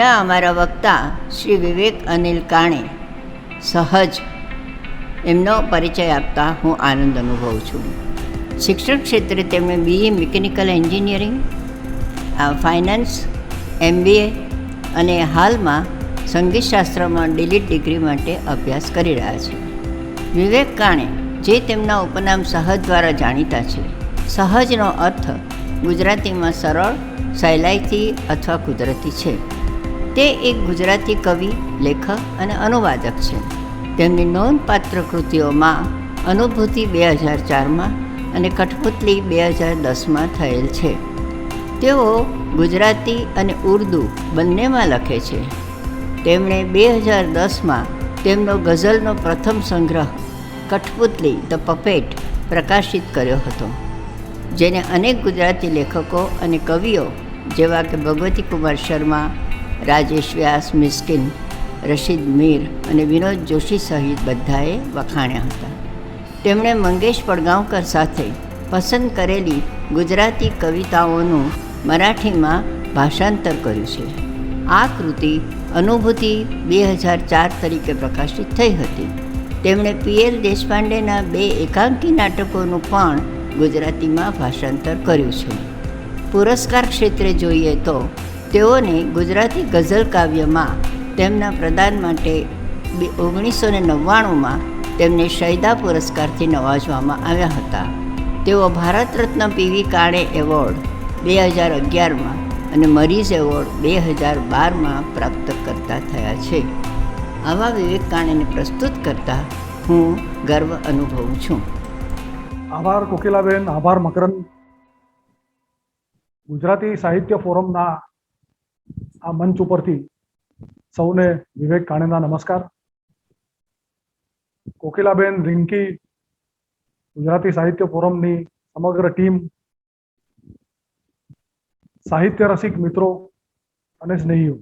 ત્યાં અમારા વક્તા શ્રી વિવેક અનિલ કાણે સહજ એમનો પરિચય આપતા હું આનંદ અનુભવું છું. શિક્ષણ ક્ષેત્રે તેમણે BE mechanical engineering, finance, MBA અને હાલમાં સંગીતશાસ્ત્રમાં ડીલીટ ડિગ્રી માટે અભ્યાસ કરી રહ્યા છે. વિવેક કાણે જે તેમના ઉપનામ સહજ દ્વારા જાણીતા છે. સહજનો અર્થ ગુજરાતીમાં સરળ, સહેલાઈથી અથવા કુદરતી છે. તે એક ગુજરાતી કવિ, લેખક અને અનુવાદક છે. તેમની નોંધપાત્ર કૃતિઓમાં અનુભૂતિ 2004માં અને કઠપુતલી 2010માં થયેલ છે. તેઓ ગુજરાતી અને ઉર્દૂ બંનેમાં લખે છે. તેમણે 2010માં તેમનો ગઝલનો પ્રથમ સંગ્રહ કઠપુતલી ધ પપેટ પ્રકાશિત કર્યો હતો, જેને અનેક ગુજરાતી લેખકો અને કવિઓ જેવા કે ભગવતી કુમાર શર્મા, રાજેશ વ્યાસ, મિસ્કિન, રશીદ મીર અને વિનોદ જોશી સહિત બધાએ વખાણ્યા હતા. તેમણે મંગેશ પડગાંવકર સાથે પસંદ કરેલી ગુજરાતી કવિતાઓનું મરાઠીમાં ભાષાંતર કર્યું છે. આ કૃતિ અનુભૂતિ 2004 તરીકે પ્રકાશિત થઈ હતી. તેમણે PL દેશપાંડેના 2 એકાંકી નાટકોનું પણ ગુજરાતીમાં ભાષાંતર કર્યું છે. પુરસ્કાર ક્ષેત્રે જોઈએ તો તેઓને ગુજરાતી ગઝલ કાવ્યમાં તેમના પ્રદાન માટે 1999માં તેમને શૈદા પુરસ્કારથી નવાજવામાં આવ્યા હતા. તેઓ ભારત રત્ન PV કાણે એવોર્ડ 2011માં અને મરીઝ એવોર્ડ 2012માં પ્રાપ્ત કરતા થયા છે. આવા વિવેક કાણેને પ્રસ્તુત કરતા હું ગર્વ અનુભવું છું. આભાર કોકિલાબેન, આભાર મકરંદ. ગુજરાતી સાહિત્ય ફોરમના આ મંચ ઉપરથી સૌને વિવેક કાણેના નમસ્કાર. કોકિલાબેન, રિંકી, ગુજરાતી સાહિત્ય ફોરમની સમગ્ર ટીમ, સાહિત્ય રસિક મિત્રો અને સ્નેહીઓ,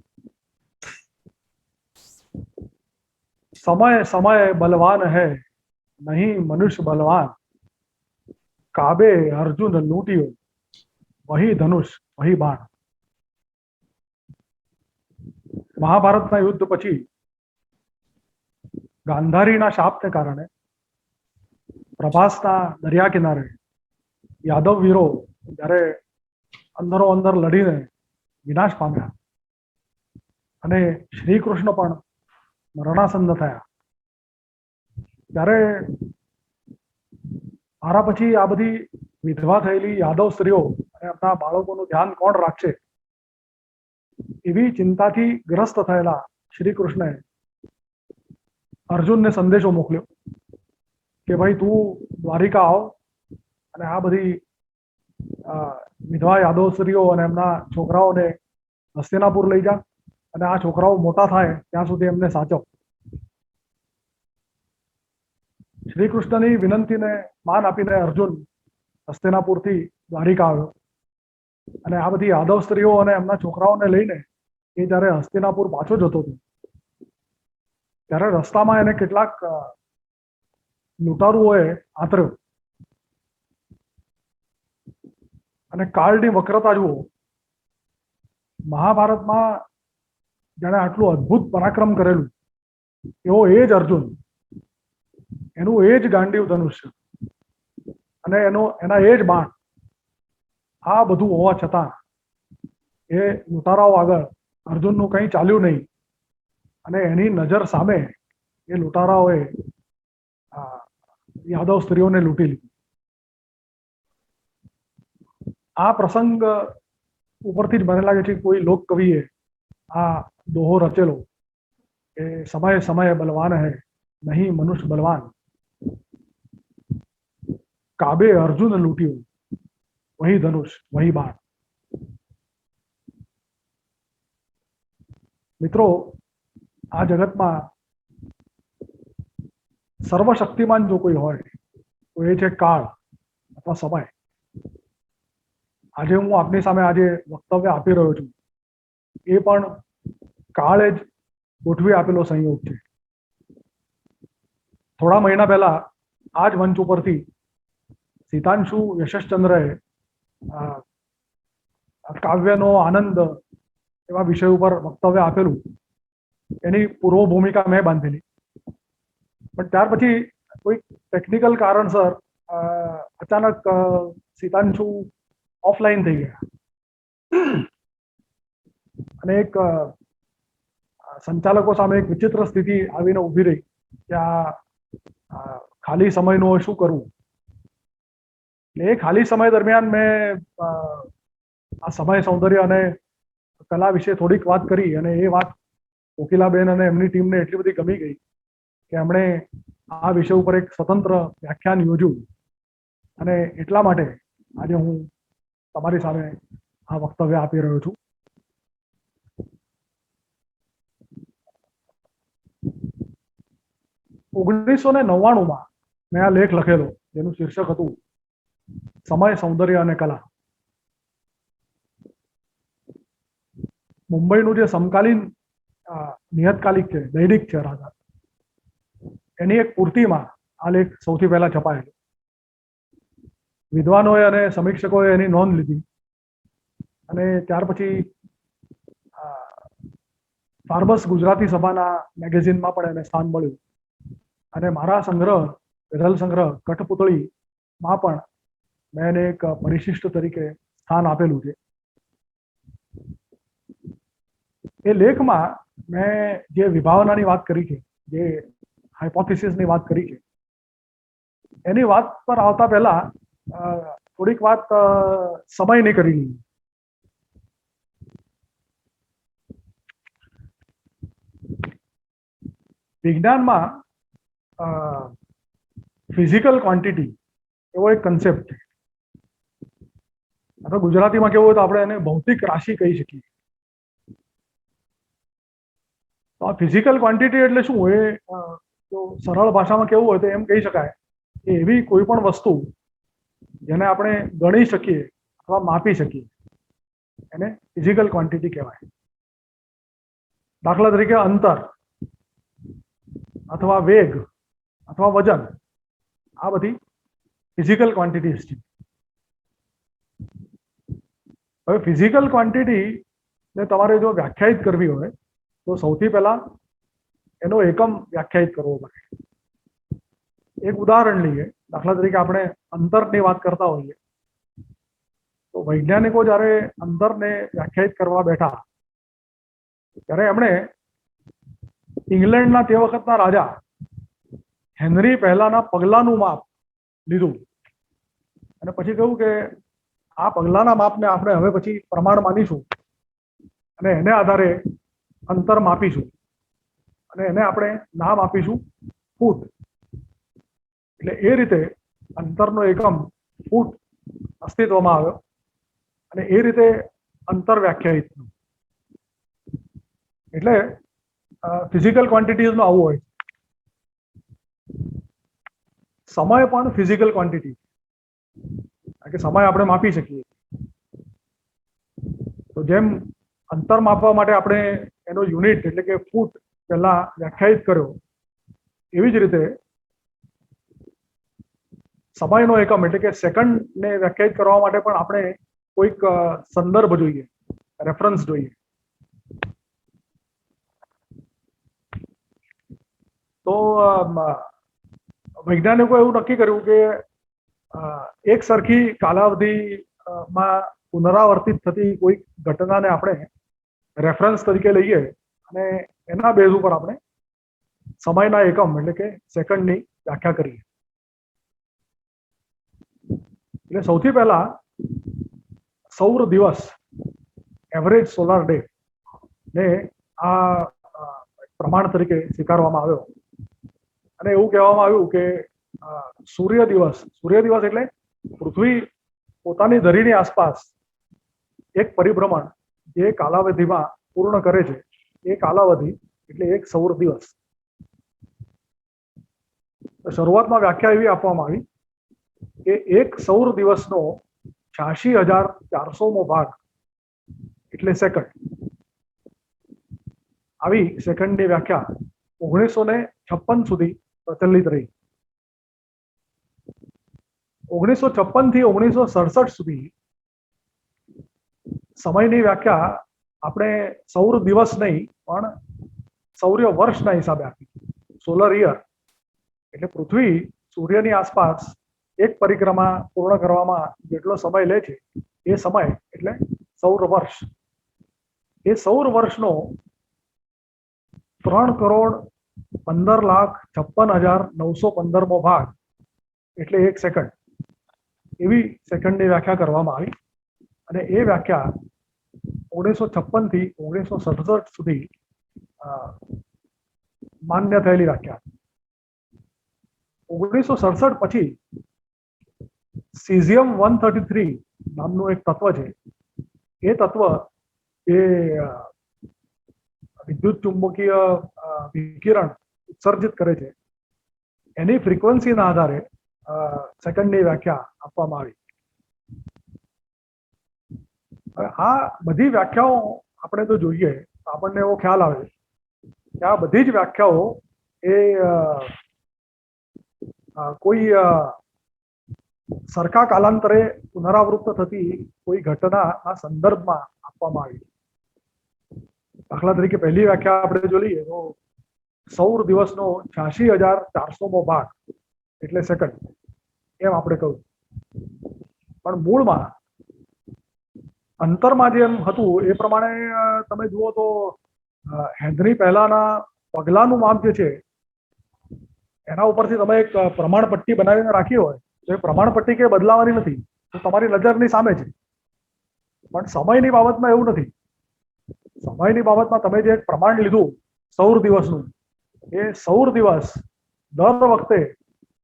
समय समय बलवान है नहीं मनुष्य बलवान, काबे अर्जुन लूटियो वही धनुष वही बाण. મહાભારતના યુદ્ધ પછી ગાંધારીના શાપને કારણે પ્રભાસના દરિયા કિનારે યાદવ વીરો જ્યારે અંદરો અંદર લડીને વિનાશ પામ્યા અને શ્રી કૃષ્ણ પણ મરણાસન્ન થયા, ત્યારે મારા પછી આ બધી વિધવા થયેલી યાદવ સ્ત્રીઓ અને એમના બાળકોનું ધ્યાન કોણ રાખશે, એવી ચિંતાથી ગ્રસ્ત થયેલા શ્રી કૃષ્ણે અર્જુનને સંદેશો મોકલ્યો કે ભાઈ તું દ્વારિકા આવ અને આ બધી વિધવા યાદવ સ્ત્રીઓ અને એમના છોકરાઓને હસ્તિનાપુર લઈ જા અને આ છોકરાઓ મોટા થાય ત્યાં સુધી એમને સાચવ. શ્રી કૃષ્ણની વિનંતીને માન આપીને અર્જુન હસ્તિનાપુરથી દ્વારિકા આવ્યો અને આ બધી યાદવ સ્ત્રીઓ અને એમના છોકરાઓને લઈને એ જ્યારે હસ્તિનાપુર પાછો જતો હતો ત્યારે રસ્તામાં એને કેટલાક લૂંટારુઓએ આંતર્યો અને કાળની વક્રતા જુઓ. મહાભારતમાં જેણે આટલું અદ્ભુત પરાક્રમ કરેલું એવો એ જ અર્જુન, એનું એ જ ગાંડીવ ધનુષ્ય અને એના એ જ બાણ, આ બધું હોવા છતાં એ લૂંટારાઓ આગળ અર્જુનનું કંઈ ચાલ્યું નહીં અને એની નજર સામે એ લૂંટારાઓએ યાદવ સ્ત્રીઓને લૂંટી લીધી. આ પ્રસંગ ઉપરથી જ મને લાગે છે કે કોઈ લોક કવિએ આ દોહો રચેલો કે સમય સમય બલવાન હૈ નહીં મનુષ્ય બલવાન, કાબે અર્જુન લૂંટ્યું વહી ધનુષ વહી બાણ. મિત્રો, આ જગતમાં સર્વશક્તિમાન જો કોઈ હોય તો એ છે કાળ અથવા સમય. આજે હું આપની સામે આજે વક્તવ્ય આપી રહ્યો છું એ પણ કાળે જ ગોઠવી આપેલો સંયોગ છે. થોડા મહિના પહેલા આ જ મંચ ઉપરથી સીતાંશુ યશશ્ચંદ્રએ કાવ્યનો આનંદ એવા વિષય ઉપર વક્તવ્ય આપેલું એની પૂર્વ ભૂમિકા મેં બાંધેલી. પણ ત્યાર પછી કોઈ ટેકનિકલ કારણસર અચાનક સીતાંશુ ઓફલાઈન થઈ ગયા અને એક સંચાલકો સામે એક વિચિત્ર સ્થિતિ આવીને ઊભી રહી કે આ ખાલી સમયનું શું કરવું. એટલે એ ખાલી સમય દરમિયાન મેં આ સમય સૌંદર્ય અને કલા વિશે થોડીક વાત કરી અને એ વાત કોકિલાબેન અને એમની ટીમને એટલી બધી ગમી ગઈ કે એમણે આ વિષય ઉપર એક સ્વતંત્ર વ્યાખ્યાન યોજ્યું અને એટલા માટે આજે હું તમારી સામે આ વક્તવ્ય આપી રહ્યો છું. 1999 મેં આ લેખ લખેલો જેનું શીર્ષક હતું સમય સૌંદર્ય અને કલા. મુંબઈનું જે સમકાલીન નિયતકાલિક છે, દૈનિક છે રાજા, એની એક પૂર્તિમાં આ લેખ સૌથી પહેલા છપાયેલો. વિદ્વાનોએ અને સમીક્ષકોએ એની નોંધ લીધી અને ત્યાર પછી ફાર્મસ ગુજરાતી સભાના મેગેઝિનમાં પણ એને સ્થાન મળ્યું અને મારા સંગ્રહ, ગઝલ સંગ્રહ કઠપુતળીમાં પણ મેં એને એક પરિશિષ્ટ તરીકે સ્થાન આપેલું છે. એ લેખમાં મેં જે વિભાવનાની વાત કરી છે, જે હાઇપોથિસિસની વાત કરી છે, એની વાત પર આવતા પહેલા થોડીક વાત સમયની કરી લીધી. વિજ્ઞાનમાં ફિઝિકલ ક્વોન્ટિટી એવો એક કન્સેપ્ટ છે. અથવા ગુજરાતીમાં કેવું હોય તો આપણે એને ભૌતિક રાશિ કહી શકીએ. તો આ ફિઝિકલ ક્વોન્ટિટી એટલે શું? એ તો સરળ ભાષામાં કેવું હોય તો એમ કહી શકાય કે એવી કોઈ પણ વસ્તુ જેને આપણે ગણી શકીએ અથવા માપી શકીએ એને ફિઝિકલ ક્વોન્ટિટી કહેવાય. દાખલા તરીકે અંતર અથવા વેગ અથવા વજન, આ બધી ફિઝિકલ ક્વોન્ટિટીઝ છે. હવે ફિઝિકલ ક્વોન્ટિટીને તમારે જો વ્યાખ્યાયિત કરવી હોય તો સૌથી પહેલા એનો એકમ વ્યાખ્યાયિત કરવો પડે. એક ઉદાહરણ લઈએ. દાખલા તરીકે આપણે અંતરની વાત કરતા હોઈએ તો વૈજ્ઞાનિકો જ્યારે અંતરને વ્યાખ્યાયિત કરવા બેઠા ત્યારે એમણે ઇંગ્લેન્ડના તે વખતના રાજા હેનરી પહેલાના પગલાનું માપ લીધું અને પછી કહ્યું કે આ પગલાના માપને આપણે હવે પછી પ્રમાણ માનીશું અને એને આધારે અંતર માપીશું અને એને આપણે નામ આપીશું ફૂટ. એટલે એ રીતે અંતરનો એકમ ફૂટ અસ્તિત્વમાં આવ્યો અને એ રીતે અંતર વ્યાખ્યાયિત થયું. એટલે ફિઝિકલ ક્વોન્ટિટીઝનું આવું હોય. સમય પણ ફિઝિકલ ક્વોન્ટિટી, કારણ કે સમય આપણે માપી શકીએ. તો જેમ અંતર માપવા માટે આપણે એનો યુનિટ એટલે કે ફૂટ પહેલા વ્યાખ્યાયિત કર્યો, એવી જ રીતે સમયનો એકમ એટલે કે સેકન્ડને વ્યાખ્યાયિત કરવા માટે પણ આપણે કોઈક સંદર્ભ જોઈએ, રેફરન્સ જોઈએ. તો વૈજ્ઞાનિકો એવું નક્કી કર્યું કે એક સરખી કાલાવધિમાં પુનરાવર્તિત થતી કોઈક ઘટનાને આપણે રેફરન્સ તરીકે લઈએ અને એના બેઝ ઉપર આપણે સમયના એકમ એટલે કે સેકન્ડની વ્યાખ્યા કરીએ. એટલે સૌથી પહેલા સૌર દિવસ, એવરેજ સોલાર ડે ને આ પ્રમાણ તરીકે સ્વીકારવામાં આવ્યો અને એવું કહેવામાં આવ્યું કે સૂર્ય દિવસ એટલે પૃથ્વી પોતાની ધરીની આસપાસ એક પરિભ્રમણ જે કાલાવધિમાં પૂર્ણ કરે છે એ કાલાવધિ એટલે એક સૌર દિવસ. શરૂઆતમાં વ્યાખ્યા એવી આપવામાં આવી કે એક સૌર દિવસનો 86,400મો ભાગ એટલે સેકન્ડ. આવી સેકન્ડની વ્યાખ્યા 1956 સુધી પ્રચલિત રહી. 1956 થી 1967 સુધી સમયની વ્યાખ્યા આપણે સૌર દિવસ નહીં પણ સૌર્ય વર્ષના હિસાબે આપી. સોલર યર એટલે પૃથ્વી સૂર્યની આસપાસ એક પરિક્રમા પૂર્ણ કરવામાં જેટલો સમય લે છે એ સમય એટલે સૌર વર્ષ. એ સૌર વર્ષનો 3,15,56,915મો ભાગ એટલે 1 સેકન્ડ એવી સેકન્ડની વ્યાખ્યા કરવામાં આવી. અને એ વ્યાખ્યા 1956 થી 1967 સુધી માન્ય થયેલી વ્યાખ્યા. 1967 પછી સીઝિયમ 133 નામનું એક તત્વ છે. એ તત્વ એ વિદ્યુત ચુંબકીય વિકિરણ ઉત્સર્જિત કરે છે. એની ફ્રીક્વન્સીના આધારે સેકન્ડની વ્યાખ્યા આપવામાં આવી. આ બધી વ્યાખ્યાઓ આપણે તો જોઈએ તો આપણને એવો ખ્યાલ આવે કે આ બધી જ વ્યાખ્યાઓ એ કોઈ સરખા કાલાંતરે પુનરાવૃત્ત થતી કોઈ ઘટનાના સંદર્ભમાં આપવામાં આવી. દાખલા તરીકે પહેલી વ્યાખ્યા આપણે જો લઈએ તો સૌર દિવસનો 86,400મો ભાગ એટલે સેકન્ડ એમ આપણે કહ્યું. પણ મૂળમાં અંતરમાં જેમ હતું એ પ્રમાણે તમે જુઓ તો હેનરી પહેલાના પગલાનું માપ જે છે એના ઉપરથી તમે એક પ્રમાણપટ્ટી બનાવીને રાખી હોય તો એ પ્રમાણપટ્ટી કે બદલાવાની નથી, તો તમારી નજરની સામે છે. પણ સમયની બાબતમાં એવું નથી. સમયની બાબતમાં તમે જે એક પ્રમાણ લીધું સૌર દિવસનું, એ સૌર દિવસ દર વખતે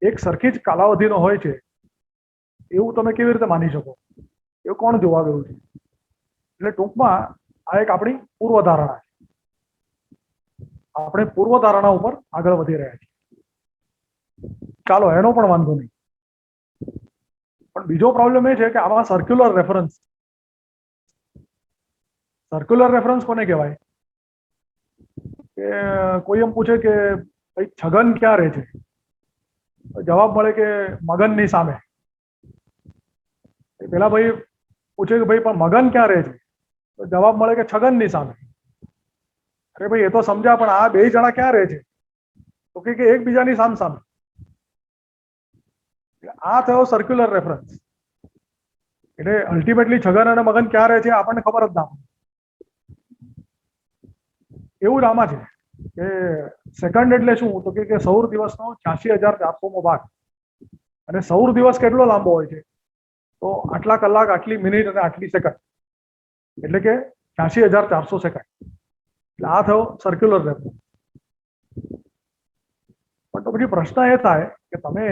એક સરખી જ કાલાવધિનો હોય છે એવું તમે કેવી રીતે માની શકો? એવું કોણ જોવા ગયું છે? એટલે ટૂંકમાં આ એક આપણી પૂર્વધારણા છે. આપણે પૂર્વધારણા ઉપર આગળ વધી રહ્યા છીએ. ચાલો, એનો પણ વાંધો નહીં. પણ બીજો પ્રોબ્લેમ એ છે કે આમાં સર્ક્યુલર રેફરન્સ કોને કહેવાય? કે કોઈ એમ પૂછે કે ભાઈ છગન ક્યાં રહે છે? જવાબ મળે કે મગનની સામે. પેલા ભાઈ પૂછે કે ભાઈ પણ મગન ક્યાં રહે છે? તો જવાબ મળે કે છગનની સામે. અરે ભાઈ એ તો સમજ્યા, પણ આ બે જણા ક્યાં રહે છે? તો કે એકબીજાની સામે. આ થયો સર્ક્યુલર રેફરન્સ. એટલે અલ્ટિમેટલી છગન અને મગન ક્યાં રહે છે આપણને ખબર જ ના પડે. એવું જ આમાં છે કે સેકન્ડ એટલે શું? તો કે સૌર દિવસનો 86,400મો ભાગ. અને સૌર દિવસ કેટલો લાંબો હોય છે? તો આટલા કલાક, આટલી મિનિટ અને આટલી સેકન્ડ, એટલે કે 86,400 સેકન્ડ. એટલે આ થયો સર્ક્યુલર રેફરન્સ. પણ તો પછી પ્રશ્ન એ થાય કે તમે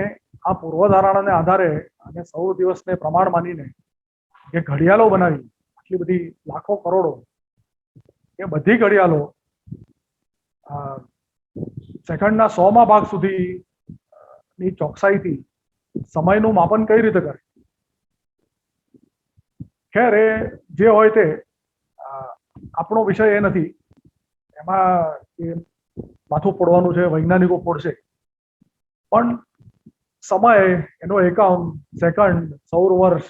આ પૂર્વધારણાને આધારે અને સૌર દિવસને પ્રમાણ માનીને જે ઘડિયાળો બનાવી, આટલી બધી લાખો કરોડો, એ બધી ઘડિયાળો સેકન્ડના 100મા ભાગ સુધીની ચોકસાઈથી સમયનું માપન કઈ રીતે કરે? ખેર, એ જે હોય તે આપણો વિષય એ નથી. એમાં એ માથું ફોડવાનું છે, વૈજ્ઞાનિકો ફોડશે. પણ સમય, એનો એકમ, સેકન્ડ, સૌર વર્ષ,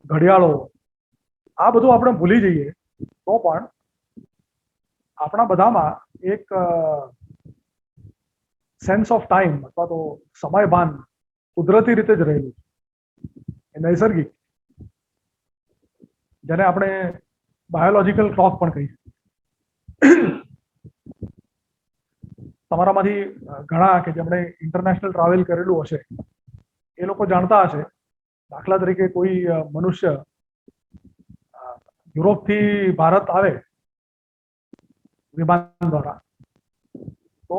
ઘડિયાળો, આ બધું આપણે ભૂલી જઈએ તો પણ આપણા બધામાં એક સેન્સ ઓફ ટાઈમ અથવા તો સમય ભાન કુદરતી રીતે જ રહેલું છે. એ નૈસર્ગિક, જેને આપણે બાયોલોજીકલ ક્લોક પણ કહીએ. તમારામાંથી ઘણા કે જેમણે ઇન્ટરનેશનલ ટ્રાવેલ કરેલું હશે એ લોકો જાણતા હશે. દાખલા તરીકે કોઈ મનુષ્ય યુરોપથી ભારત આવે વિમાન દ્વારા, તો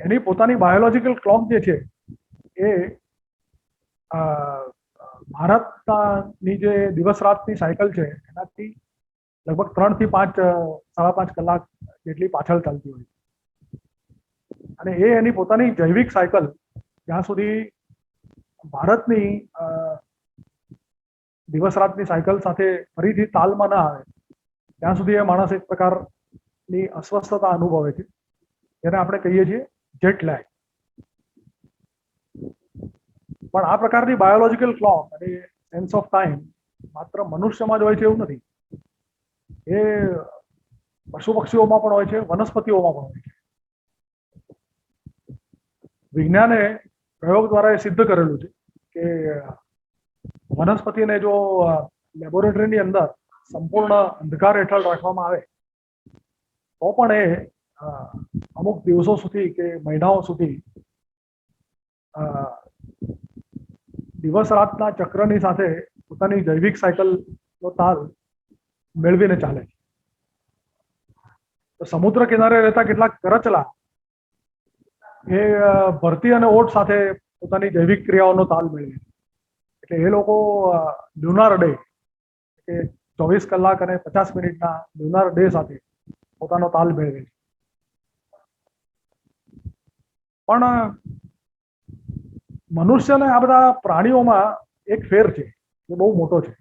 એની પોતાની બાયોલોજીકલ ક્લોક જે છે એ ભારતની જે દિવસ રાતની સાયકલ છે એનાથી લગભગ 3 થી 5, 5.5 કલાક જેટલી પાછળ ચાલતી હોય. અને એ એની પોતાની જૈવિક સાયકલ જ્યાં સુધી ભારતની દિવસ રાતની સાયકલ સાથે ફરીથી તાલમાં ના આવે ત્યાં સુધી એ માણસ એક પ્રકારની અસ્વસ્થતા અનુભવે છે, જેને આપણે કહીએ છીએ જેટ લેગ. પણ આ પ્રકારની બાયોલોજીકલ ક્લોક અને સેન્સ ઓફ ટાઈમ માત્ર મનુષ્યમાં જ હોય છે એવું નથી. એ પશુ પક્ષીઓમાં પણ હોય છે, વનસ્પતિઓમાં પણ હોય છે. વિજ્ઞાને પ્રયોગ દ્વારા એ સિદ્ધ કરેલું છે કે વનસ્પતિને જો લેબોરેટરીની અંદર સંપૂર્ણ અંધકાર હેઠળ રાખવામાં આવે તો પણ એ અમુક દિવસો સુધી કે મહિનાઓ સુધી દિવસ રાતના ચક્રની સાથે પોતાની જૈવિક સાયકલનો તાલ મેળવીને ચાલે છે. તો સમુદ્ર કિનારે રહેતા કેટલાક કરચલા એ ભરતી અને ઓટ સાથે પોતાની જૈવિક ક્રિયાઓનો તાલ મેળવે છે. એટલે એ લોકો લ્યુનાર ડે કે 24 કલાક અને 50 મિનિટના લ્યુનાર ડે સાથે પોતાનો તાલ મેળવે છે. પણ મનુષ્યને આ બધા પ્રાણીઓમાં એક ફેર છે જે બહુ મોટો છે.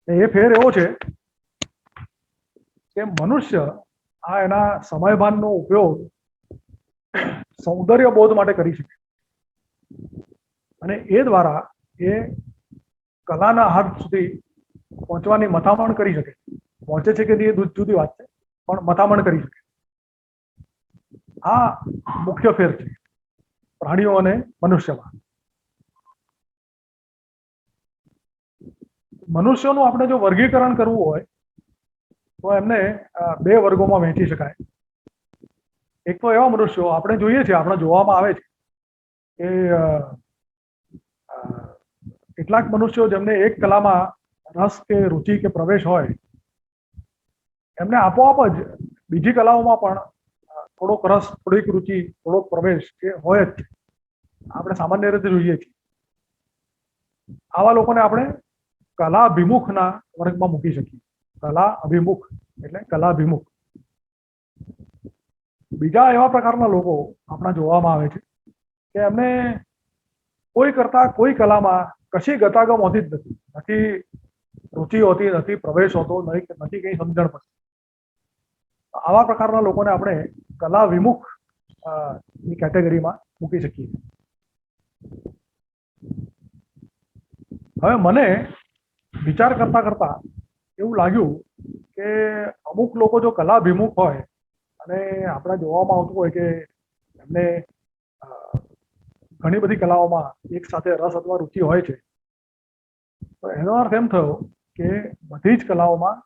એ ફેર એવો છે કે મનુષ્ય આ એના સમયભાનનો ઉપયોગ સૌંદર્ય બોધ માટે કરી શકે અને એ દ્વારા એ કલાના હાથ સુધી પહોંચવાની મથામણ કરી શકે. પહોંચે છે કે નહીં એ જુદી વાત છે, પણ મથામણ કરી શકે. આ મુખ્ય ફેર છે પ્રાણીઓ અને મનુષ્યમાં. મનુષ્યોનું આપણે જો વર્ગીકરણ કરવું હોય તો એમને બે વર્ગોમાં વહેંચી શકાય. એક તો એવા મનુષ્યો આપણે જોઈએ છીએ, આપણે જોવામાં આવે છે કે કેટલાક મનુષ્યો જેમને એક કલામાં રસ કે રુચિ કે પ્રવેશ હોય એમને આપોઆપ જ બીજી કલાઓમાં પણ થોડોક રસ, થોડીક રુચિ, થોડોક પ્રવેશ એ હોય જ છે. આપણે સામાન્ય રીતે જોઈએ છીએ. આવા લોકોને આપણે કલાભિમુખના વર્ગમાં મૂકી શકીએ. કલા અભિમુખ એટલે કલાભિમુખ. બીજા એવા પ્રકારના લોકો આપણા જોવામાં આવે છે કે એમને કોઈ કરતા કોઈ કલામાં કશી ગતાગમ હોતી જ નથી. નથી રુચિ હોતી, નથી પ્રવેશ હોતો, નથી કંઈ સમજણ પડતી. આવા પ્રકારના લોકોને આપણે કલા વિમુખ ની કેટેગરીમાં મૂકી શકીએ. હવે મને વિચાર કરતા કરતા એવું લાગ્યું કે અમુક લોકો જો કલાભિમુખ હોય અને આપણે જોવામાં આવતું હોય કે એમને ઘણી બધી કલાઓમાં એક સાથે રસ અથવા રુચિ હોય છે, તો એનો અર્થ એમ થયો કે બધી જ કલાઓમાં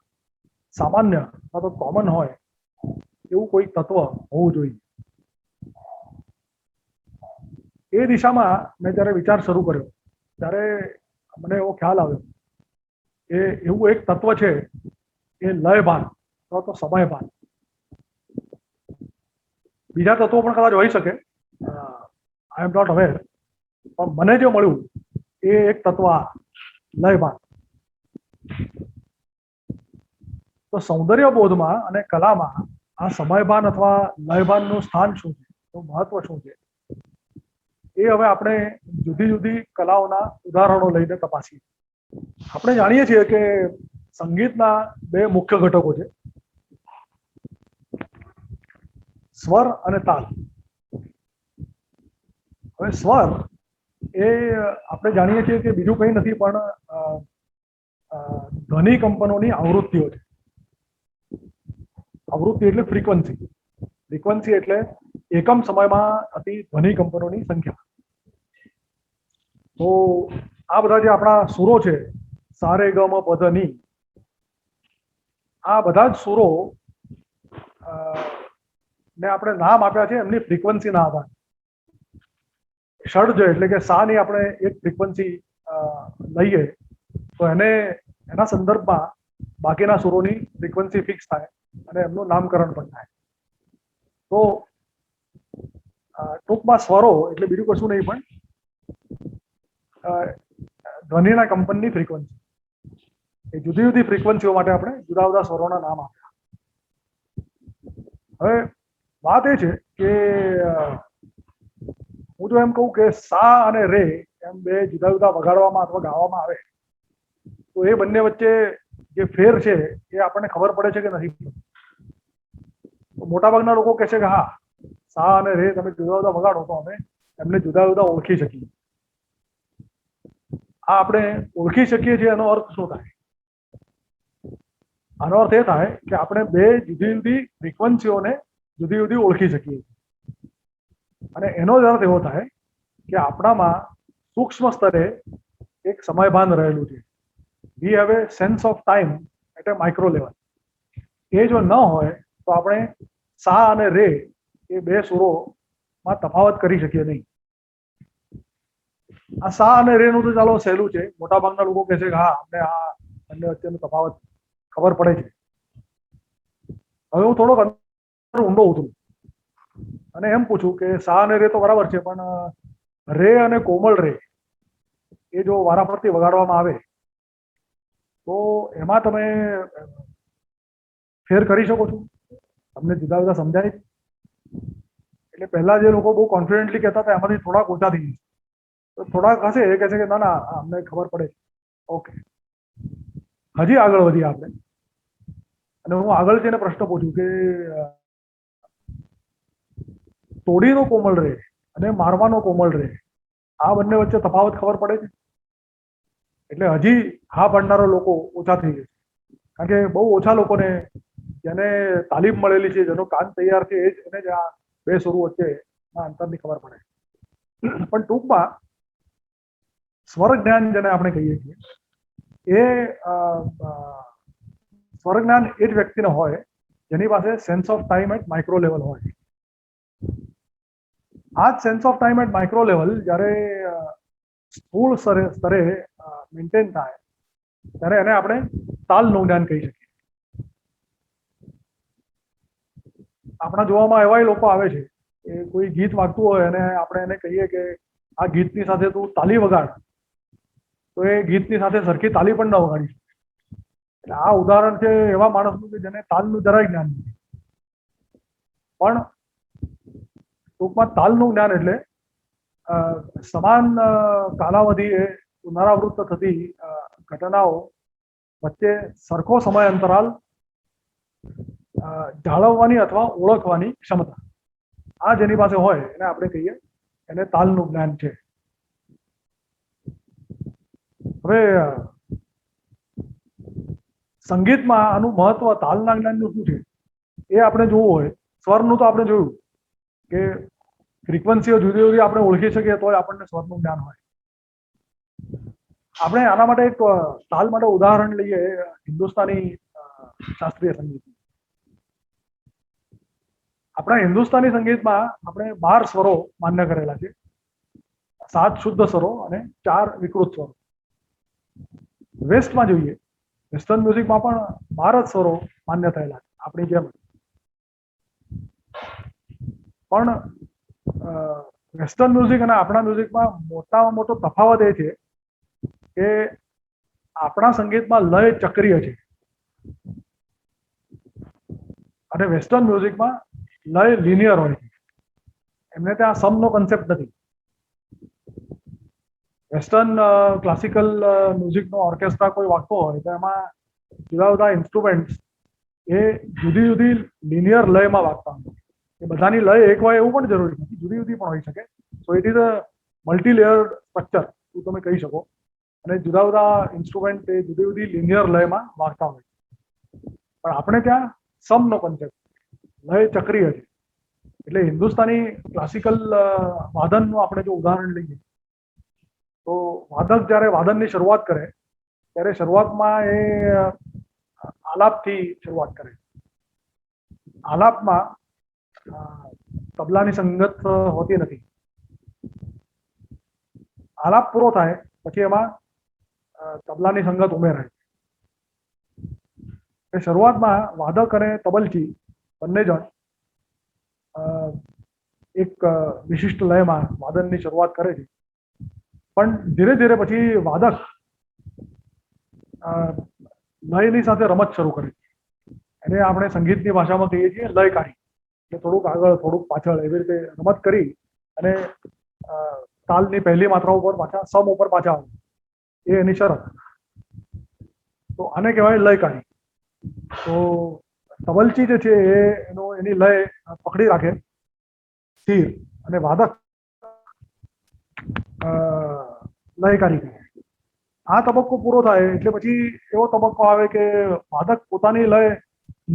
સામાન્ય અથવા તો કોમન હોય એવું કોઈ તત્વ હોવું જોઈએ. એ દિશામાં મેં જ્યારે વિચાર શરૂ કર્યો ત્યારે મને એવો ખ્યાલ આવ્યો કે એવું એક તત્વ છે એ લયભાન અથવા તો સમયભાન. બીજા તત્વો પણ કદાચ હોઈ શકે, આઈ એમ નોટ અવેર, પણ મને જે મળ્યું એ એક તત્વ આ લયભાન. તો સૌંદર્ય બોધમાં અને કલામાં આ સમયભાન અથવા લયભાનનું સ્થાન શું છે, એનું મહત્વ શું છે, એ હવે આપણે જુદી જુદી કલાઓના ઉદાહરણો લઈને તપાસીએ. આપણે જાણીએ છીએ કે સંગીતના બે મુખ્ય ઘટકો છે, સ્વર અને તાલ. હવે સ્વર એ આપણે જાણીએ છીએ કે બીજું કંઈ નથી પણ ધ્વનિ કંપનોની આવૃત્તિઓ છે. આવૃત્તિ એટલે ફ્રીક્વન્સી. ફ્રીક્વન્સી એટલે એકમ સમયમાં થતી ધ્વનિ કંપનોની સંખ્યા. તો આ બધા જે આપણા સુરો છે, સા રે ગ મ પ ધ ની, આ બધા જ સુરો ને આપણે નામ આપ્યા છે એમની ફ્રીક્વન્સીના આધારે. ષડજ એટલે કે સા ની આપણે એક ફ્રીક્વન્સી લઈએ તો એના સંદર્ભમાં બાકીના સુરોની ફ્રીક્વન્સી ફિક્સ થાય અને એમનું નામકરણ પણ થાય. તો ટૂંકમાં સ્વરો એટલે બીજું કશું નહીં પણ ધ્વનિના કંપનની ફ્રીક્વન્સી. એ જુદી જુદી ફ્રીક્વન્સીઓ માટે આપણે જુદા જુદા સ્વરોના નામ આપ્યા. હવે વાત એ છે કે હું જો એમ કહું કે સા અને રે એમ બે જુદા જુદા વગાડવામાં અથવા ગાવામાં આવે તો એ બંને વચ્ચે જે ફેર છે એ આપણને ખબર પડે છે કે નથી પડતી. મોટાભાગના લોકો કહે છે કે હા, સા અને રે તમે જુદા જુદા વગાડો તો અમે એમને જુદા જુદા ઓળખી શકીએ. આ આપણે ઓળખી શકીએ છીએ એનો અર્થ શું થાય? આનો અર્થ એ થાય કે આપણે બે જુદી જુદી ફ્રીક્વન્સીઓને જુદી જુદી ઓળખી શકીએ છીએ અને એનો જ અર્થ એવો થાય કે આપણામાં સૂક્ષ્મ સ્તરે એક સમયભાન રહેલું છે. We have a sense of time at a micro level. એ જો ન હોય તો આપણે સા અને રે એ બે સુરોમાં તફાવત કરી શકીએ નહીં. આ સા અને રે નું તો ચાલો સહેલું છે, મોટાભાગના લોકો કહે છે કે હા અમને આ બંને વચ્ચેનો તફાવત ખબર પડે છે. હવે હું થોડોક ઊંડો ઉતરું અને એમ પૂછું કે સા અને રે તો બરાબર છે, પણ રે અને કોમળ રે એ જો વારાફરતી વગાડવામાં આવે તો એમાં તમે ફેર કરી શકો છો? તમને જુદા જુદા સમજાય? એટલે પહેલા જે લોકો બહુ કોન્ફિડન્ટલી કહેતા હતા એમાંથી થોડાક ઓછા થઈ ગયા. તો થોડાક હશે એ કહે છે કે ના ના અમને ખબર પડે છે. ઓકે, હજી આગળ વધીએ આપણે અને હું આગળ જઈને પ્રશ્ન પૂછું કે તોડીનો કોમળ રે અને મારવાનો કોમળ રે આ બંને વચ્ચે તફાવત ખબર પડે છે? એટલે હજી હા પાડનારા લોકો ઓછા થઈ ગયા છે, કારણ કે બહુ ઓછા લોકોને જેને તાલીમ મળેલી છે, જેનો કાન તૈયાર છે, એ જ એને જ આ બે સ્વરો વચ્ચેના અંતરની ખબર પડે. પણ ટૂંકમાં સ્વર જ્ઞાન જેને આપણે કહીએ છીએ એ સ્વર જ્ઞાન એ જ વ્યક્તિને હોય જેની પાસે sense of time at micro level હોય. આ જ sense of time at micro level જ્યારે સ્થૂળ સ્તરે મેન્ટેન થાય ત્યારે એને આપણે તાલનું જ્ઞાન કહી શકીએ. આપણા જોવામાં એવા લોકો આવે છે કે કોઈ ગીત વાગતું હોય અને આપણે એને કહીએ કે આ ગીતની સાથે તું તાલી વગાડ, તો એ ગીતની સાથે સરખી તાલી પણ ન વગાડી શકે. એટલે આ ઉદાહરણ છે એવા માણસનું કે જેને તાલનું જરાય જ્ઞાન નથી. પણ ટૂંકમાં તાલનું જ્ઞાન એટલે સમાન કાલાવધિએ પુનરાવૃત્ત થતી ઘટનાઓ વચ્ચે સરખો સમય અંતરાલ જાળવવાની અથવા ઓળખવાની ક્ષમતા, આ જેની પાસે હોય એને આપણે કહીએ એને તાલનું જ્ઞાન છે. હવે સંગીતમાં આનું મહત્વ તાલના જ્ઞાનનું શું છે એ આપણે જોવું હોય. સ્વરનું તો આપણે જોયું કે ફ્રીક્વન્સીઓ જુદી જુદી આપણે ઓળખી શકીએ તો આપણને સ્વરનું જ્ઞાન હોય. આપણે આના માટે એક તાલ માટે ઉદાહરણ લઈએ હિન્દુસ્તાની શાસ્ત્રીય સંગીત. આપણા હિન્દુસ્તાની સંગીતમાં આપણે 12 સ્વરો માન્ય કરેલા છે, 7 શુદ્ધ સ્વરો અને 4 વિકૃત સ્વરો. વેસ્ટમાં જોઈએ, વેસ્ટર્ન મ્યુઝિકમાં પણ 12 સ્વરો માન્ય થયેલા છે આપણી જેમ. પણ વેસ્ટર્ન મ્યુઝિક અને આપણા મ્યુઝિકમાં મોટામાં મોટો તફાવત એ છે કે આપણા સંગીતમાં લય ચક્રીય છે અને વેસ્ટર્ન મ્યુઝિકમાં લય લિનિયર હોય છે. એમને ત્યાં સમનો કન્સેપ્ટ નથી. વેસ્ટર્ન ક્લાસિકલ મ્યુઝિકનો ઓર્કેસ્ટ્રા કોઈ વાગતો હોય તો એમાં જુદા જુદા ઇન્સ્ટ્રુમેન્ટ્સ એ જુદી જુદી લિનિયર લયમાં વાગતા હોય. એ બધાની લય એક હોય એવું પણ જરૂરી નથી, જુદી જુદી પણ હોઈ શકે. So it is a multi layer structure એવું તમે કહી શકો. અને જુદા જુદા ઇન્સ્ટ્રુમેન્ટ એ જુદી જુદી લિનિયર લયમાં વાગતા હોય. પણ આપણે ત્યાં સમનો કન્સેપ્ટ, લય ચક્રીય છે. એટલે હિન્દુસ્તાની ક્લાસિકલ વાદનનું આપણે જો ઉદાહરણ લઈએ તો વાદક જ્યારે વાદનની શરૂઆત કરે ત્યારે શરૂઆતમાં એ આલાપથી શરૂઆત કરે. આલાપમાં તબલાની સંગત હોતી નથી. આલાપ પૂરો થાય પછી એમાં તબલાની સંગત ઉમેરાય. એ શરૂઆતમાં વાદક અને તબલચી બંને જણ એક વિશિષ્ટ લયમાં વાદનની શરૂઆત કરે છે. પણ ધીરે ધીરે પછી વાદક લયની સાથે રમત શરૂ કરે છે. એને આપણે સંગીતની ભાષામાં કહીએ છીએ લયકારી. એટલે થોડુંક આગળ થોડુંક પાછળ એવી રીતે રમત કરી અને તાલની પહેલી માત્રા ઉપર પાછા સમ ઉપર પાછા આવે એ એની શરત. તો આને કહેવાય લયકારી. તો તબલચી જે છે એની લય પકડી રાખે સ્થિર અને વાદક લયકારી કહે. આ તબક્કો પૂરો થાય એટલે પછી એવો તબક્કો આવે કે વાદક પોતાની લય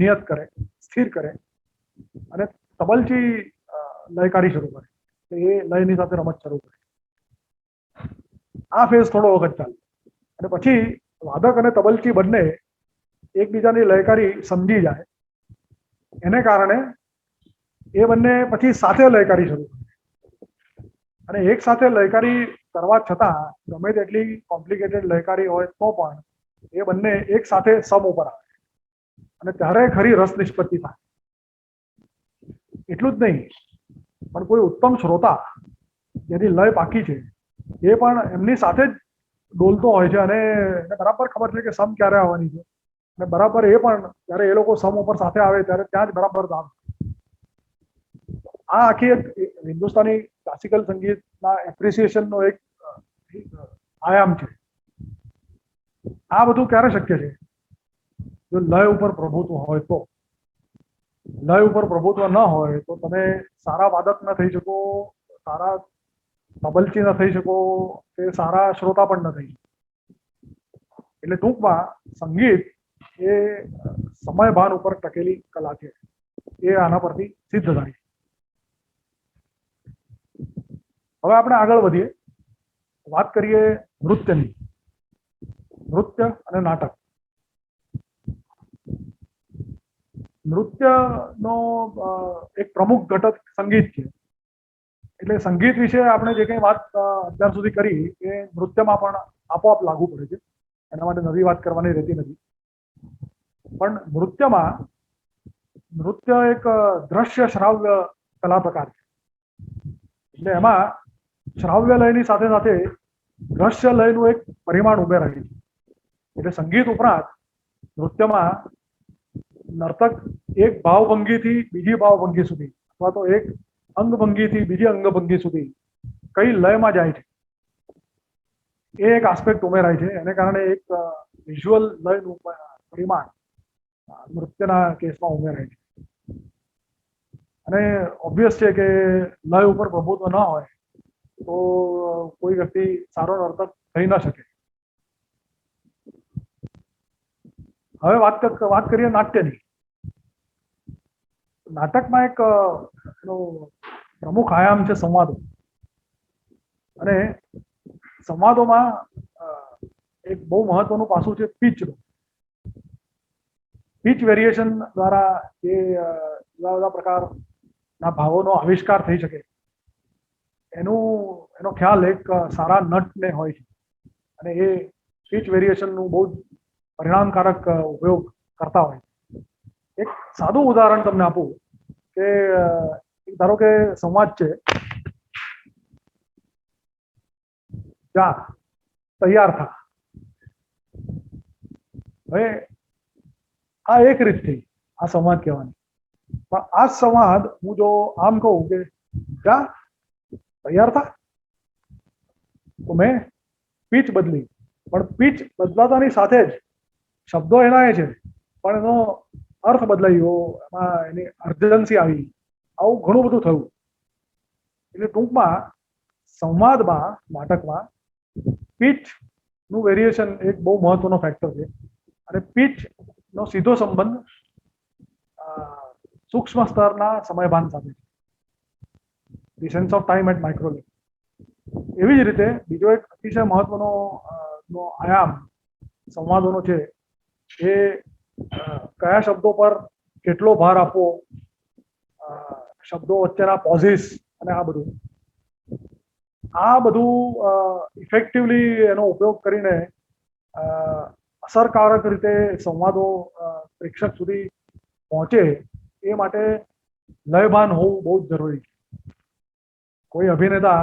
નિયત કરે, સ્થિર કરે અને તબલચી લયકારી શરૂ કરે, એ લયની સાથે રમત શરૂ કરે. આ ફેઝ થોડો વખત ચાલે અને પછી વાદક અને તબલચી બંને એકબીજાની લયકારી સમજી જાય, એને કારણે એ બંને પછી સાથે લયકારી શરૂ કરે અને એક સાથે લયકારી કરવા છતાં ગમે તેટલી કોમ્પ્લિકેટેડ લયકારી હોય તો પણ એ બંને એક સાથે સમ ઉપર આવે અને ત્યારે ખરી રસ નિષ્પત્તિ થાય. એટલું જ નહીં પણ કોઈ ઉત્તમ શ્રોતા જેની લય પાકી છે એ પણ એમની સાથે જ ડોલતો હોય છે અને એને બરાબર ખબર છે કે સમ ક્યારે આવવાની છે અને બરાબર એ પણ જ્યારે એ લોકો સમ ઉપર સાથે આવે ત્યારે ત્યાં જ બરાબર દામ. આ આખી એક હિન્દુસ્તાની ક્લાસિકલ સંગીતના એપ્રિસિએશનનો એક આયામ છે. આ બધું ક્યારે શક્ય છે? જો લય ઉપર પ્રભુત્વ હોય તો. લય ઉપર પ્રભુત્વ ન હોય તો તમે સારા વાદક ન થઈ શકો, સારા તબલચી ન થઈ શકો, કે સારા શ્રોતા પણ ન થઈ શકો. એટલે ટૂંકમાં સંગીત એ સમયભાન ઉપર ટકેલી કલા છે, એ આના પરથી સિદ્ધ થાય. હવે આપણે આગળ વધીએ, વાત કરીએ નૃત્યની. નૃત્ય અને નાટક. નૃત્યનો એક પ્રમુખ ઘટક સંગીત છે. એટલે સંગીત વિશે આપણે જે કંઈ વાત અત્યાર સુધી કરી એ નૃત્યમાં પણ આપોઆપ લાગુ પડે છે, એના માટે નવી વાત કરવાની રહેતી નથી. પણ નૃત્ય એક દ્રશ્ય શ્રાવ્ય કલા પ્રકાર છે. એટલે એમાં શ્રાવ્ય લયની સાથે સાથે દ્રશ્ય લયનું એક પરિમાણ ઉમેરાય છે. એટલે સંગીત ઉપરાંત નૃત્યમાં નર્તક એક ભાવભંગીથી બીજી ભાવભંગી સુધી અથવા તો એક અંગભંગીથી બીજી અંગભંગી સુધી કઈ લયમાં જાય છે એ એક આસ્પેક્ટ ઉમેરાય છે. એને કારણે એક વિઝ્યુઅલ લયનું પરિમાણ નૃત્યના કેસમાં ઉમેરાય છે. અને ઓબ્વિયસ છે કે લય ઉપર પ્રભુત્વ ન હોય તો કોઈ વ્યક્તિ સારો નર્તક થઈ ન શકે. હવે વાત કરીએ નાટ્યની. નાટકમાં એક પ્રમુખ આયામ છે સંવાદો. અને સંવાદોમાં એક બહુ મહત્વનું પાસું છે પીચનું. પીચ વેરિએશન દ્વારા જે જુદા જુદા પ્રકારના ભાવોનો આવિષ્કાર થઈ શકે એનો ખ્યાલ એક સારા નટને હોય છે અને એ પીચ વેરિએશનનું બહુ જ પરિણામકારક ઉપયોગ કરતા હોય. એક સાદું ઉદાહરણ તમને આપું કે ધારો કે સંવાદ છે, જા તૈયાર થા. હવે આ એક રીત થઈ આ સંવાદ કહેવાની. પણ આ સંવાદ હું જો આમ કહું કે જા તૈયાર થા તો મેં પીચ બદલી, પણ પીચ બદલાતાની સાથે જ શબ્દો એના એ છે પણ એનો અર્થ બદલાઈ ગયો, એમાં એની અર્જન્સી આવી, આવું ઘણું બધું થયું. એટલે ટૂંકમાં સંવાદમાં નાટકમાં પીચનું વેરિએશન એક બહુ મહત્વનો ફેક્ટર છે અને પીચનો સીધો સંબંધ સૂક્ષ્મ સ્તરના સમયભાન સાથે છે, the sense of time at micro level. એવી જ રીતે બીજો એક અતિશય મહત્વનો આયામ સંવાદોનો છે એ કયા શબ્દો પર કેટલો ભાર આપવો, શબ્દો વચ્ચેના પોઝિસ અને આ બધું ઇફેક્ટિવલી એનો ઉપયોગ કરીને અસરકારક રીતે સંવાદો પ્રેક્ષક સુધી પહોંચે એ માટે લયભાન હોવું બહુ જ જરૂરી છે. કોઈ અભિનેતા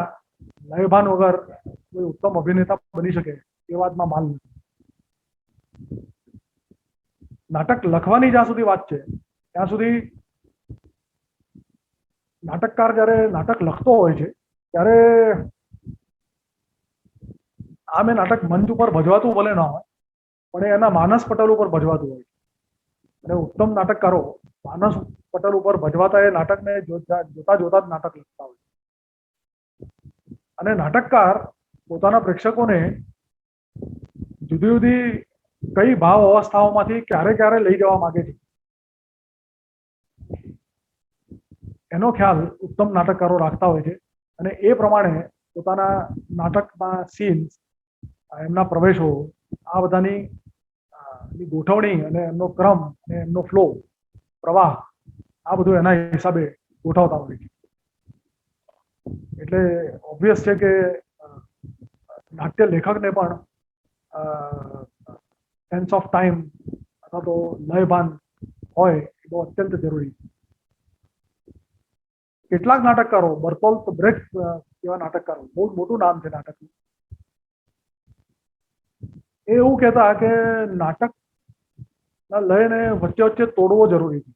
લયભાન વગર કોઈ ઉત્તમ અભિનેતા બની શકે એ વાતમાં માલ નથી. નાટક લખવાની જ્યાં સુધી વાત છે ત્યાં સુધી નાટકકાર જ્યારે નાટક લખતો હોય છે ત્યારે આ મેં નાટક મંચ ઉપર ભજવાતું ભલે ના હોય પણ એના માનસ પટલ ઉપર ભજવાતું હોય છે. અને ઉત્તમ નાટકકારો માનસ પટલ ઉપર ભજવાતા એ નાટકને જોતા જોતા જ નાટક લખતા હોય. અને નાટકકાર પોતાના પ્રેક્ષકોને જુદી જુદી કઈ ભાવ અવસ્થાઓમાંથી ક્યારે ક્યારે લઈ જવા માંગે છે એનો ખ્યાલ ઉત્તમ નાટકકારો રાખતા હોય છે અને એ પ્રમાણે પોતાના નાટકના સીન્સ, એમના પ્રવેશો, આ બધાની ગોઠવણી અને એમનો ક્રમ અને એમનો ફ્લો, પ્રવાહ, આ બધું એના હિસાબે ગોઠવતા હોય છે. એટલે ઓબ્વિયસ છે કે નાટ્ય લેખકને પણ સેન્સ ઓફ ટાઈમ અથવા તો લયભાન હોય એ બહુ અત્યંત જરૂરી છે. કેટલાક નાટકકારો, બર્ટોલ્ટ બ્રેક્ટ જેવા નાટકકારો, બહુ મોટું નામ છે નાટકનું, એ એવું કહેતા કે નાટકના લયને વચ્ચે વચ્ચે તોડવો જરૂરી છે.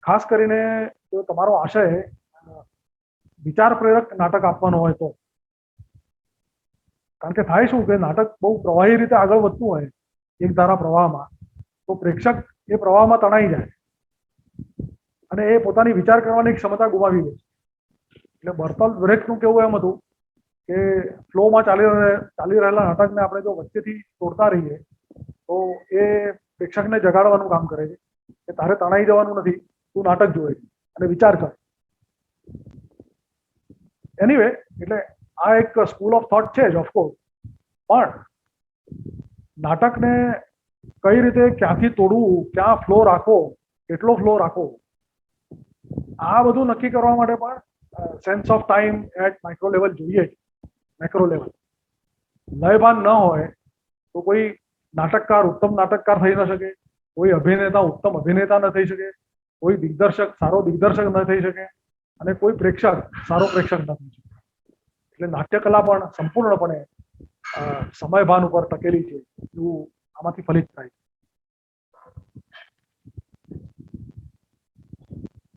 ખાસ કરીને જો તમારો આશય વિચાર પ્રેરક નાટક આપવાનો હોય તો. કારણ કે થાય શું કે નાટક બહુ પ્રવાહી રીતે આગળ વધતું હોય એક ધારા પ્રવાહમાં, તો પ્રેક્ષક એ પ્રવાહમાં તણાઈ જાય અને એ પોતાની વિચાર કરવાની ક્ષમતા ગુમાવી દે. એટલે બર્ટોલ્ટ બ્રેક્ટનું કેવું એમ હતું કે ફ્લોમાં ચાલી રહેલા નાટકને આપણે જો વચ્ચેથી તોડતા રહીએ તો એ પ્રેક્ષકને જગાડવાનું કામ કરે છે કે તારે તણાઈ જવાનું નથી, તું નાટક જોવે છે અને વિચાર કર. એનીવે, એટલે આ એક સ્કૂલ ઓફ થોટ છે જ ઓફકોર્સ, પણ નાટકને કઈ રીતે ક્યાંથી તોડવું, ક્યાં ફ્લો રાખવો, કેટલો ફ્લો રાખવો, આ બધું નક્કી કરવા માટે પણ sense of time at micro level જોઈએ જ. મેક્રો લેવલ લયભાન ન હોય તો કોઈ નાટકકાર ઉત્તમ નાટકકાર થઈ ન શકે, કોઈ અભિનેતા ઉત્તમ અભિનેતા ન થઈ શકે, કોઈ દિગ્દર્શક સારો દિગ્દર્શક ન થઈ શકે અને કોઈ પ્રેક્ષક સારો પ્રેક્ષક ન થઈ શકે. એટલે નાટ્યકલા પણ સંપૂર્ણપણે સમયભાન ઉપર ટકેલી છે એવું આમાંથી ફલિત થાય છે.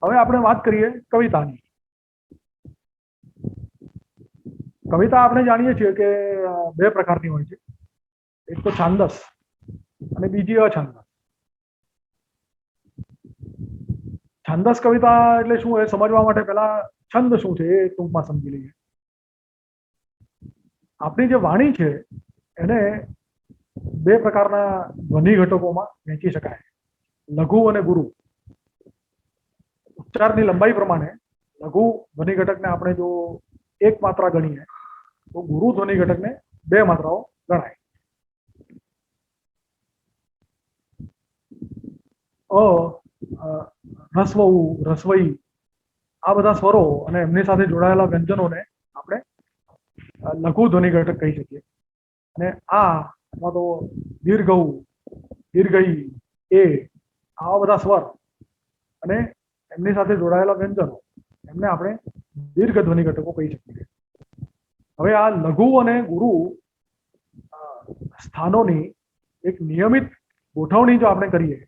હવે આપણે વાત કરીએ કવિતાની. કવિતા આપણે જાણીએ છીએ કે બે પ્રકારની હોય છે, એક તો છાંદસ અને બીજી અછાંદસ. છાંદસ કવિતા એટલે શું એ સમજવા માટે પહેલા છંદ શું છે એ ટૂંકમાં સમજી લઈએ. આપણી જે વાણી છે એને બે પ્રકારના ધ્વનિ ઘટકોમાં વહેંચી શકાય, લઘુ અને ગુરુ. ઉચ્ચારની લંબાઈ પ્રમાણે લઘુ ધ્વનિ ઘટકને આપણે જો એક માત્રા ગણીએ તો ગુરુ ધ્વનિ ઘટકને બે માત્રાઓ ગણાય. રસ્વ, રસ્વઈ, આ બધા સ્વરો અને એમની સાથે જોડાયેલા વ્યંજનોને આપણે લઘુ ધ્વનિ ઘટક કહી શકીએ. અને આ અથવા તો દીર્ઘઉ, દીર્ઘઈ, એ, આવા બધા સ્વર અને એમની સાથે જોડાયેલા વ્યંજનો, એમને આપણે દીર્ઘ ધ્વનિ ઘટકો કહી શકીએ. હવે આ લઘુ અને ગુરુ સ્થાનોની એક નિયમિત ગોઠવણી જો આપણે કરીએ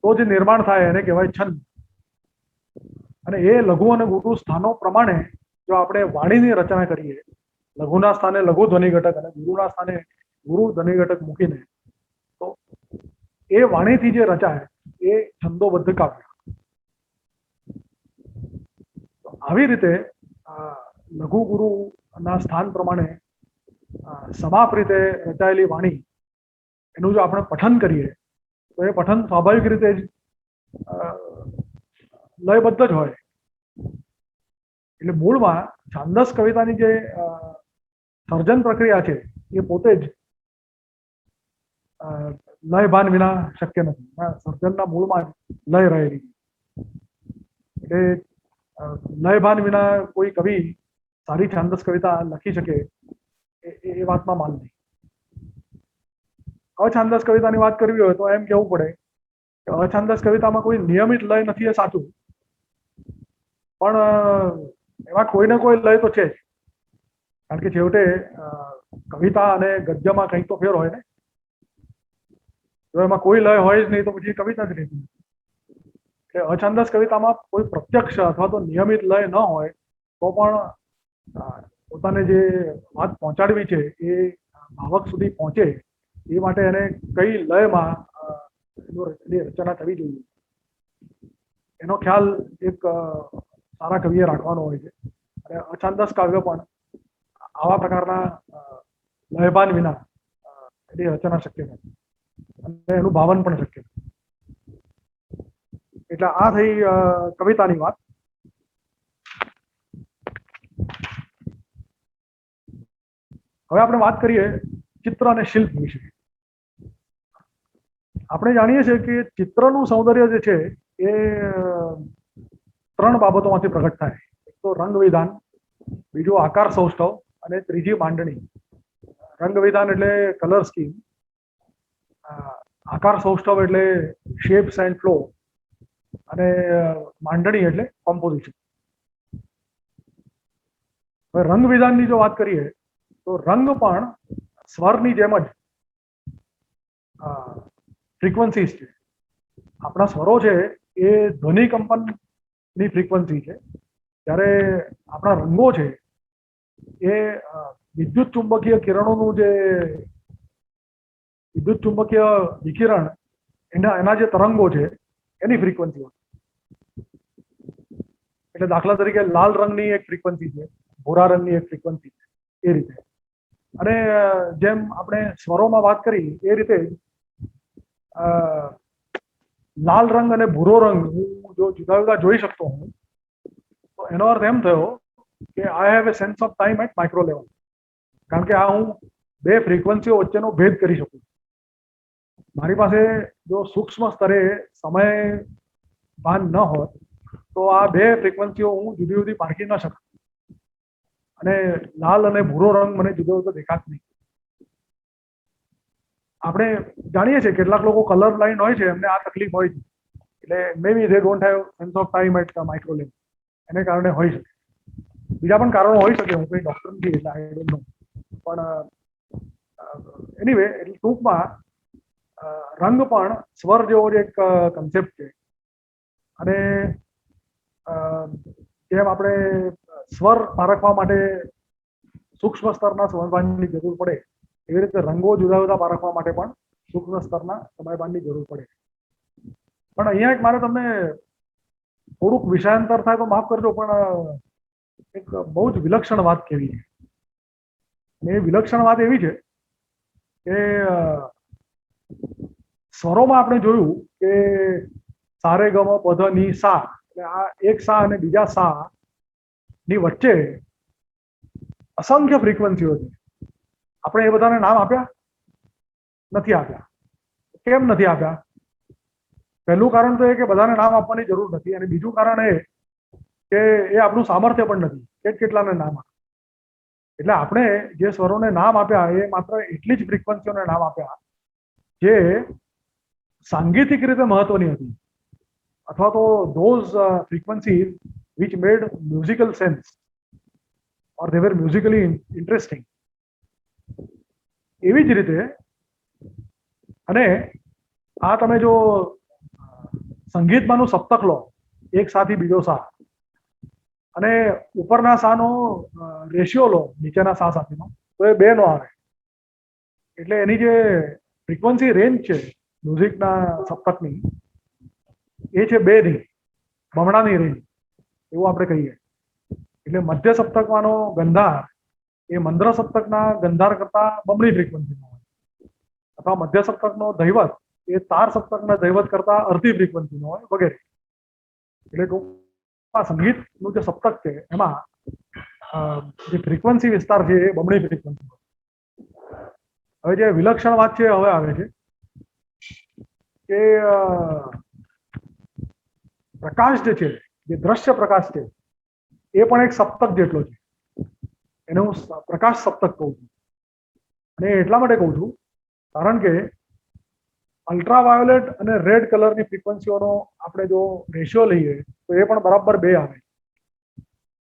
તો જે નિર્માણ થાય એને કહેવાય છંદ. અને એ લઘુ અને ગુરુ સ્થાનો પ્રમાણે જો આપણે વાણીની રચના કરીએ, લઘુના સ્થાને લઘુ ધ્વનિ ઘટક અને ગુરુના સ્થાને ગુરુ ધ્વનિ ઘટક મૂકીને, તો એ વાણીથી જે રચાય એ છંદોબદ્ધ કાવ્ય. આવી રીતે લઘુ ગુરુના સ્થાન પ્રમાણે સમાપ રીતે રચાયેલી વાણી એનું જો આપણે પઠન કરીએ તો એ પઠન સ્વાભાવિક રીતે જ લયબદ્ધ જ હોય. એટલે મૂળમાં છાંદસ કવિતાની જે સર્જન પ્રક્રિયા છે એ પોતે જ લયભાન વિના શક્ય નથી. સર્જનના મૂળમાં લય રહેલી. એટલે લયભાન વિના કોઈ કવિ સારી છાંદસ કવિતા લખી શકે એ વાતમાં માલ નહીં. અછાંદસ કવિતાની વાત કરવી હોય તો એમ કહેવું પડે કે અછાંદસ કવિતામાં કોઈ નિયમિત લય નથી એ સાચું, પણ એમાં કોઈને કોઈ લય તો છે જ. કારણ કે છેવટે કવિતા અને ગદ્યમાં કંઈક તો ફેર હોય ને. જો એમાં કોઈ લય હોય જ નહીં તો પછી કવિતા જ નહીં. એટલે અછાંદસ કવિતામાં કોઈ પ્રત્યક્ષ અથવા તો નિયમિત લય ન હોય તો પણ પોતાને જે વાત પહોંચાડવી છે એ ભાવક સુધી પહોંચે એ માટે એને કઈ લયમાં રચના થવી જોઈએ એનો ખ્યાલ એક સારા કવિએ રાખવાનો હોય છે. અને અછાંદસ કાવ્ય પણ આવા પ્રકારના લયભાન વિના એની રચના શક્ય નથી અને એનું ભાવન પણ શક્ય નથી. એટલે આ થઈ કવિતાની વાત. હવે આપણે વાત કરીએ ચિત્ર અને શિલ્પ વિશે. આપણે જાણીએ છીએ કે ચિત્રનું સૌંદર્ય જે છે એ ત્રણ બાબતોમાંથી પ્રગટ થાય. એક તો રંગ વિધાન, બીજું આકાર સૌષ્ઠવ અને ત્રીજી માંડણી. રંગ વિધાન એટલે કલર સ્કીમ, આકાર સૌષ્ઠવ એટલે શેપ્સ એન્ડ ફ્લો અને માંડણી એટલે કોમ્પોઝિશન. હવે રંગ વિધાનની જો વાત કરીએ તો રંગ પણ સ્વરની જેમ જ ફ્રીક્વન્સીઝ છે. આપણા સ્વરો છે એ ધ્વનિ કંપનની ફ્રીક્વન્સી છે, જ્યારે આપણા રંગો છે એ વિદ્યુત ચુંબકીય કિરણોનું જે વિદ્યુત ચુંબકીય વિકિરણ એના જે તરંગો છે એની ફ્રીક્વન્સી. એટલે દાખલા તરીકે લાલ રંગની એક ફ્રીક્વન્સી છે, ભૂરા રંગની એક ફ્રીક્વન્સી છે, એ રીતે. અને જેમ આપણે સ્વરોમાં વાત કરી એ રીતે લાલ રંગ અને ભૂરો રંગ હું જો જુદા જુદા જોઈ શકતો હું, તો એનો અર્થ એમ થયો કે I have a sense of time at micro level. કારણ કે આ હું બે ફ્રીક્વન્સીઓ વચ્ચેનો ભેદ કરી શકું. મારી પાસે જો સૂક્ષ્મ સ્તરે સમય ભાન ન હોત તો આ બે ફ્રીક્વન્સીઓ હું જુદી જુદી પારખી ન શકત અને લાલ અને ભૂરો રંગ મને જુદો જુદો દેખાત નહીં. આપણે જાણીએ છીએ કેટલાક લોકો કલર બ્લાઇન્ડ હોય છે, એમને આ તકલીફ હોય છે. એટલે maybe they don't have sense of time at micro level, એને કારણે હોઈ શકે. બીજા પણ કારણો હોઈ શકે, હું કંઈ ડોક્ટર નથી એટલે આઈ ડોન્ટ નો. પણ એનીવે, એટલે ટૂંકમાં રંગ પણ સ્વર જેવો જ એક કન્સેપ્ટ છે. અને જેમ આપણે સ્વર પારખવા માટે સૂક્ષ્મ સ્તરના સમયભાનની જરૂર પડે, એવી રીતે રંગો જુદા જુદા પારખવા માટે પણ સૂક્ષ્મ સ્તરના સમયભાનની જરૂર પડે. પણ અહીંયા એક મારે તમને થોડુંક વિષયાંતર થાય તો માફ કરજો, પણ એક બહુ જ વિલક્ષણ વાત કહેવી છે. અને એ વિલક્ષણ વાત એવી છે કે સ્વરોમાં આપણે જોયું કે સારે ગમ પધ ની સા, એટલે આ એક સા અને બીજા સા ની વચ્ચે અસંખ્ય ફ્રીક્વન્સીઓ છે. આપણે એ બધાને નામ આપ્યા નથી આપ્યા. કેમ નથી આપ્યા? પહેલું કારણ તો એ કે બધાને નામ આપવાની જરૂર નથી, અને બીજું કારણ એ કે એ આપણું સામર્થ્ય પણ નથી કેટલાને નામ આપ્યા. એટલે આપણે જે સ્વરોને નામ આપ્યા એ માત્ર એટલી જ ફ્રીક્વન્સીઓને નામ આપ્યા જે સાંગીતિક રીતે મહત્વની હતી, અથવા તો those frequencies which made musical sense or they were musically interesting. એવી જ રીતે, અને આ તમે જો સંગીતમાંનું સપ્તક લો, એક સાથી બીજો સા, અને ઉપરના સાનો રેશિયો લો નીચેના સા સાથેનો, તો એ 2 નો આવે. એટલે એની જે ફ્રીક્વન્સી રેન્જ છે મ્યુઝિકના સપ્તકની, એ છે 2 ની, બમણાની રેન્જ, એવું આપણે કહીએ. એટલે મધ્ય સપ્તકમાંનો ગંધાર એ મંદ્ર સપ્તકના ગંધાર કરતા બમણી ફ્રીક્વન્સીનો હોય, અથવા મધ્ય સપ્તકનો દૈવત એ તાર સપ્તકના દૈવત કરતા અડધી ફ્રીક્વન્સીનો હોય, વગેરે. એટલે ટૂંકમાં સંગીતનું જે સપ્તક છે એમાં જે ફ્રીક્વન્સી વિસ્તાર છે એ બમણી ફ્રીક્વન્સી. હવે જે વિલક્ષણ વાત છે હવે આવે છે કે પ્રકાશ જે છે, જે દ્રશ્ય પ્રકાશ છે, એ પણ એક સપ્તક જેટલો છે. એને હું પ્રકાશ સપ્તક કહું છું. અને એટલા માટે કહું છું કારણ કે અલ્ટ્રાવાયોલેટ અને રેડ કલરની ફ્રીક્વન્સીઓનો આપણે જો રેશિયો લઈએ તો એ પણ બરાબર 2 આવે.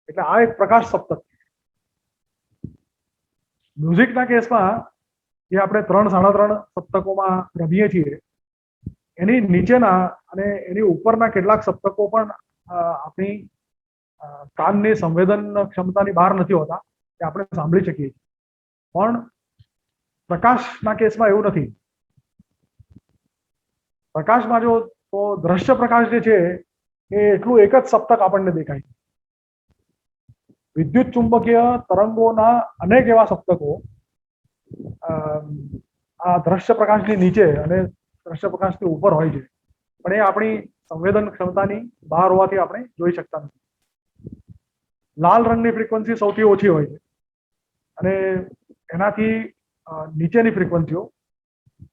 એટલે આ એક પ્રકાશ સપ્તક છે. મ્યુઝિકના કેસમાં જે આપણે 3-3.5 સપ્તકોમાં રમીએ છીએ, એની નીચેના અને એની ઉપરના કેટલાક સપ્તકો પણ આપણી કાનની સંવેદન ક્ષમતાની બહાર નથી હોતા, કે આપણે સાંભળી શકીએ છીએ. પણ પ્રકાશના કેસમાં એવું નથી. પ્રકાશમાં જો તો દ્રશ્ય પ્રકાશ જે છે એ એટલું એક જ સપ્તક આપણને દેખાય છે. વિદ્યુત ચુંબકીય તરંગોના અનેક એવા સપ્તકો આ દ્રશ્ય પ્રકાશની નીચે અને દ્રશ્ય પ્રકાશની ઉપર હોય છે, પણ એ આપણી સંવેદન ક્ષમતાની બહાર હોવાથી આપણે જોઈ શકતા નથી. લાલ રંગની ફ્રીક્વન્સી સૌથી ઓછી હોય છે અને એનાથી નીચેની ફ્રીક્વન્સીઓ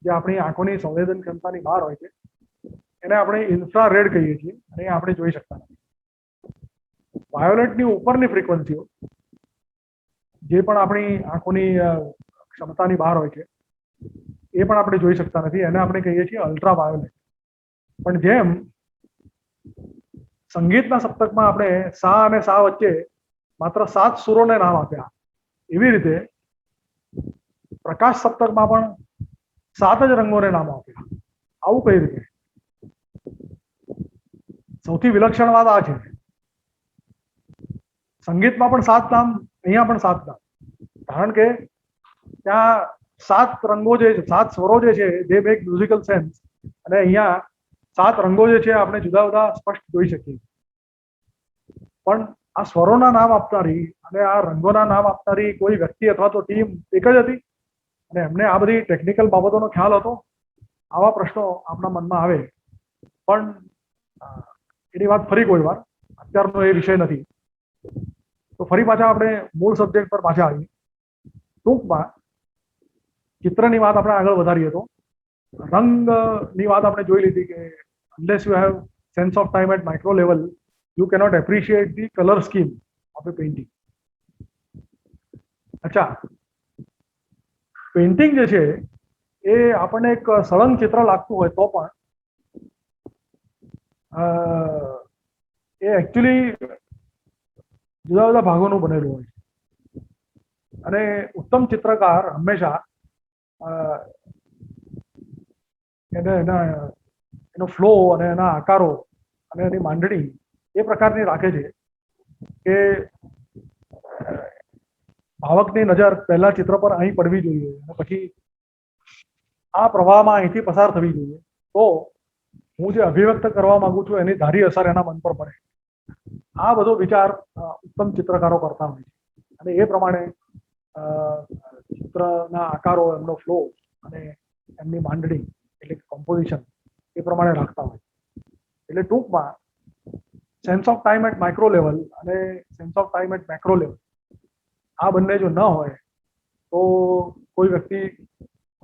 જે આપણી આંખોની સંવેદન ક્ષમતાની બહાર હોય છે એને આપણે ઇન્ફ્રારેડ કહીએ છીએ અને એ આપણે જોઈ શકતા નથી. વાયોલેટની ઉપરની ફ્રીક્વન્સીઓ જે પણ આપણી આંખોની ક્ષમતાની બહાર હોય છે એ પણ આપણે જોઈ શકતા નથી, એને આપણે કહીએ છીએ અલ્ટ્રા વાયોલેટ. પણ જેમ સંગીતના સપ્તકમાં આપણે સા અને સા વચ્ચે માત્ર 7 સુરોને નામ આપ્યા, એવી રીતે પ્રકાશ સપ્તકમાં પણ 7 જ રંગોને નામ આપ્યા. આવું કઈ રીતે? સૌથી વિલક્ષણ વાત આ છે, સંગીતમાં પણ 7 નામ, અહીંયા પણ 7 નામ, કારણ કે ત્યાં 7 રંગો જે છે, 7 સ્વરો જે છે જે મેક મ્યુઝિકલ સેન્સ, અને અહીંયા 7 રંગો જે છે આપણે જુદા જુદા સ્પષ્ટ જોઈ શકીએ. પણ આ સ્વરોના નામ આપનારી અને આ રંગોના નામ આપનારી કોઈ વ્યક્તિ અથવા તો ટીમ એક જ હતી અને એમને આ બધી ટેકનિકલ બાબતોનો ખ્યાલ હતો? આવા પ્રશ્નો આપણા મનમાં આવે, પણ એની વાત ફરી કોઈ વાર, અત્યારનો એ વિષય નથી. તો ફરી પાછા આપણે મૂળ સબ્જેક્ટ પર પાછા આવીએ. ટૂંકમાં ચિત્રની વાત આપણે આગળ વધારીએ તો રંગની વાત આપણે જોઈ લીધી કે unless you have sense of time at micro level you cannot appreciate the color scheme of a painting. અચ્છા, પેઇન્ટિંગ જે છે એ આપણને એક સળંગ ચિત્ર લાગતું હોય તો પણ એ એકચ્યુઅલી જુદા જુદા ભાગોનું બનેલું હોય છે અને ઉત્તમ ચિત્રકાર હંમેશા એનો ફ્લો અને એના આકારો અને એની માંડણી એ પ્રકારની રાખે છે કે ભાવકની નજર પહેલા ચિત્ર પર અહીં પડવી જોઈએ અને પછી આ પ્રવાહમાં અહીંથી પસાર થવી જોઈએ, તો હું જે અભિવ્યક્ત કરવા માંગુ છું એની ધારી અસર એના મન પર પડે. આ બધો વિચાર ઉત્તમ ચિત્રકારો કરતા હોય છે અને એ પ્રમાણે ચિત્રના આકારો, એમનો ફ્લો અને એમની માંડણી એટલે કોમ્પોઝિશન એ પ્રમાણે રાખતા હોય. એટલે ટૂંકમાં sense of time at micro level અને sense of time at macro level આ બંને જો ન હોય તો કોઈ વ્યક્તિ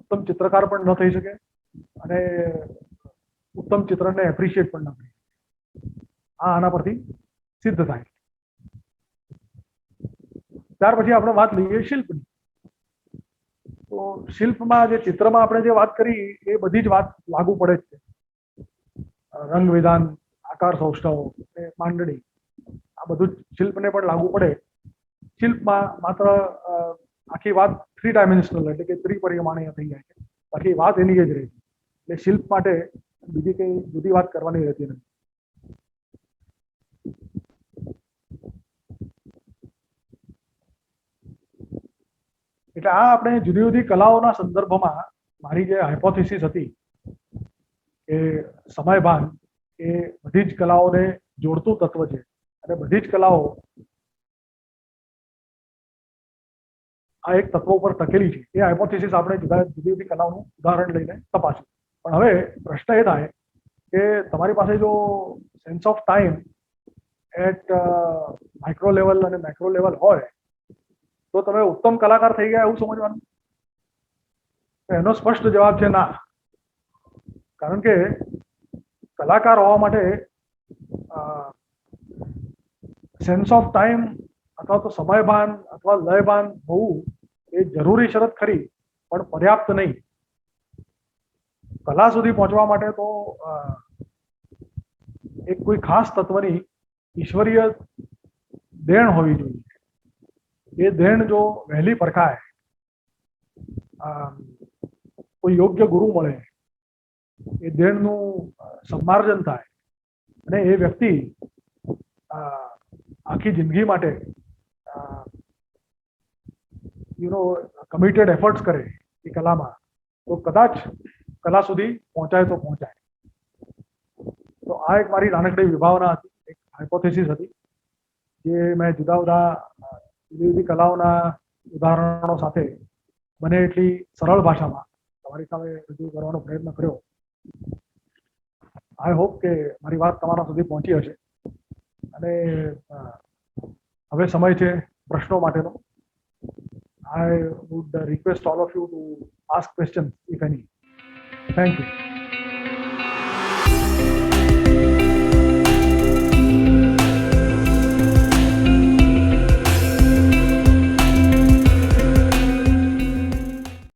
ઉત્તમ ચિત્રકાર પણ ન થઈ શકે અને ઉત્તમ ચિત્રને એપ્રિશિએટ પણ ન કરી શકે. આના પરથી સિદ્ધ થાય. ત્યાર પછી આપણે વાત લઈએ શિલ્પની. તો શિલ્પમાં જે ચિત્રમાં આપણે જે વાત કરી એ બધી જ વાત લાગુ પડે જ છે. રંગ વિધાન, આકાર સૌષ્ઠવ, માંડણી, આ બધું જ શિલ્પને પણ લાગુ પડે. શિલ્પમાં માત્ર આખી વાત 3 ડાયમેન્શનલ એટલે કે ત્રિપરિમાણીય થઈ જાય છે, બાકી વાત એની જ રહે છે. એટલે શિલ્પ માટે બીજી કંઈ જુદી વાત કરવાની રહેતી નથી. એટલે આ આપણે જુદી જુદી કલાઓના સંદર્ભમાં મારી જે હાઇપોથિસિસ હતી કે સમયભાન એ બધી જ કલાઓને જોડતું તત્વ છે અને બધી જ કલાઓ આ એક તત્વ ઉપર ટકેલી છે. એ હાઇપોથિસિસ આપણે જુદી જુદી કલાઓનું ઉદાહરણ લઈને તપાસ્યું. પણ હવે પ્રશ્ન એ થાય કે તમારી પાસે જો sense of time at micro level અને મેક્રો લેવલ હોય તો તમે ઉત્તમ કલાકાર થઈ ગયા એવું સમજવાનું? એનો સ્પષ્ટ જવાબ છે ના. કારણ કે કલાકાર હોવા માટે સેન્સ ઓફ ટાઈમ અથવા તો સમયભાન અથવા લયભાન હોવું એ જરૂરી શરત ખરી, પણ પર્યાપ્ત નહીં. કલા સુધી પહોંચવા માટે તો એક કોઈ ખાસ તત્વની ઈશ્વરીય દેણ હોવી જોઈએ. એ દેણ જો વહેલી પરખાય, કોઈ યોગ્ય ગુરુ મળે, એ દેણનું સન્માર્જન થાય અને એ વ્યક્તિ આખી જિંદગી માટે કમિટેડ એફર્ટ્સ કરે એ કલામાં, તો કદાચ કલા સુધી પહોંચાય તો પહોંચાય. તો આ એક મારી નાનકડી વિભાવના હતી, એક હાઇપોથેસિસ હતી જે મેં જુદી જુદી કલાઓના ઉદાહરણો સાથે બને એટલી સરળ ભાષામાં તમારી સામે રજૂ કરવાનો પ્રયત્ન કર્યો. આઈ હોપ કે મારી વાત તમારા સુધી પહોંચી હશે. અને હવે સમય છે પ્રશ્નો માટેનો. I would request all of you to ask questions, if any. Thank you.